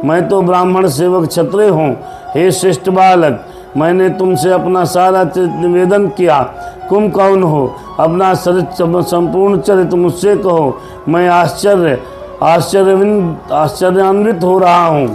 मैं तो ब्राह्मण सेवक क्षत्रिय हूँ। हे श्रेष्ठ बालक, मैंने तुमसे अपना सारा चरित्र निवेदन किया। तुम कौन हो? अपना संपूर्ण चरित्र मुझसे कहो। मैं आश्चर्यान्वित हो रहा हूँ।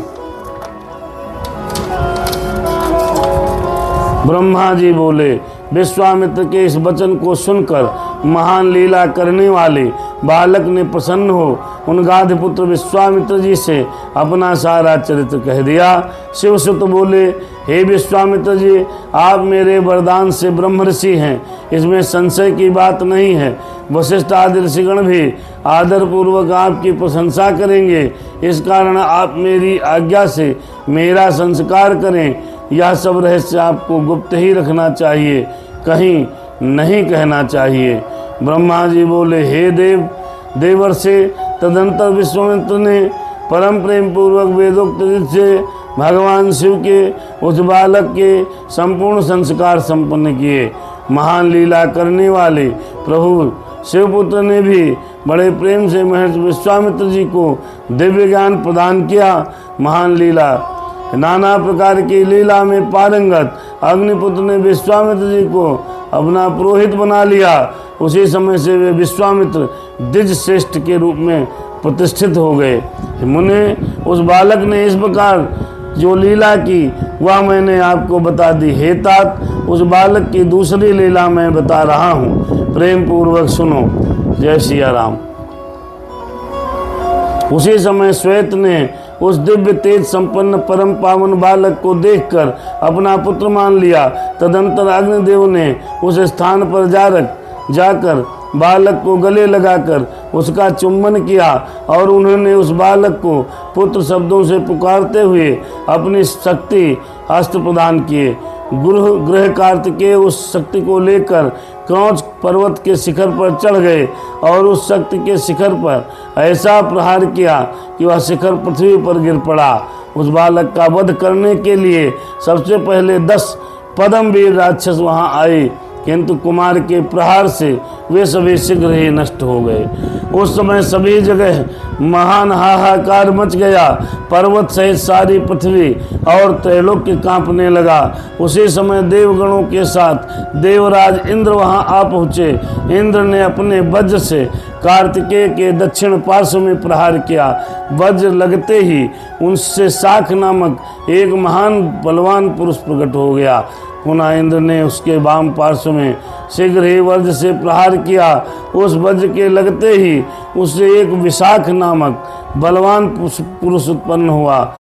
ब्रह्मा जी बोले, विश्वामित्र के इस वचन को सुनकर महान लीला करने वाले बालक ने प्रसन्न हो उन गाधपुत्र विश्वामित्र जी से अपना सारा चरित्र कह दिया। शिवसुत बोले, हे विश्वामित्र जी, आप मेरे वरदान से ब्रह्म ऋषि हैं, इसमें संशय की बात नहीं है। वशिष्ठ आदि ऋषिगण भी आदर पूर्वक आपकी प्रशंसा करेंगे। इस कारण आप मेरी आज्ञा से मेरा संस्कार करें। यह सब रहस्य आपको गुप्त ही रखना चाहिए, कहीं नहीं कहना चाहिए। ब्रह्मा जी बोले, हे देवर्षि, तदंतर विश्वामित्र ने परम प्रेम पूर्वक वेदोक्त रीति से भगवान शिव के उस बालक के संपूर्ण संस्कार संपन्न किए। महान लीला करने वाले प्रभु शिवपुत्र ने भी बड़े प्रेम से महर्षि विश्वामित्र जी को दिव्य ज्ञान प्रदान किया। महान लीला नाना प्रकार की लीला में पारंगत अग्निपुत्र ने विश्वामित्र जी को अपना पुरोहित बना लिया। उसी समय से वे विश्वामित्र द्विज श्रेष्ठ के रूप में प्रतिष्ठित हो गए। मुने, उस बालक ने इस प्रकार जो लीला की वह मैंने आपको बता दी। हे तात, उस बालक की दूसरी लीला मैं बता रहा हूँ, प्रेम पूर्वक सुनो। जय सिया राम। उसी समय श्वेत ने उस दिव्य तेज संपन्न परम पावन बालक को देखकर अपना पुत्र मान लिया। तदंतर अग्निदेव ने उस स्थान पर जाकर बालक को गले लगाकर उसका चुंबन किया और उन्होंने उस बालक को पुत्र शब्दों से पुकारते हुए अपनी शक्ति अस्त्र प्रदान किए। गृह कार्तिकेय उस शक्ति को लेकर क्रौंच पर्वत के शिखर पर चढ़ गए और उस शक्ति के शिखर पर ऐसा प्रहार किया कि वह शिखर पृथ्वी पर गिर पड़ा। उस बालक का वध करने के लिए सबसे पहले 10 पद्मवीर राक्षस वहां आए, किंतु कुमार के प्रहार से वे सभी शीघ्र ही नष्ट हो गए। उस समय सभी जगह महान हाहाकार मच गया। पर्वत सहित सारी पृथ्वी और त्रैलोक्य कांपने लगा। उसी समय देवगणों के साथ देवराज इंद्र वहां आ पहुँचे। इंद्र ने अपने वज्र से कार्तिकेय के दक्षिण पार्श्व में प्रहार किया। वज्र लगते ही उनसे शाख नामक एक महान बलवान पुरुष प्रकट हो गया। पुनः इंद्र ने उसके वाम पार्श्व में शीघ्र ही वज्र से प्रहार किया। उस वज्र के लगते ही उससे एक विशाख नामक बलवान पुरुष उत्पन्न हुआ।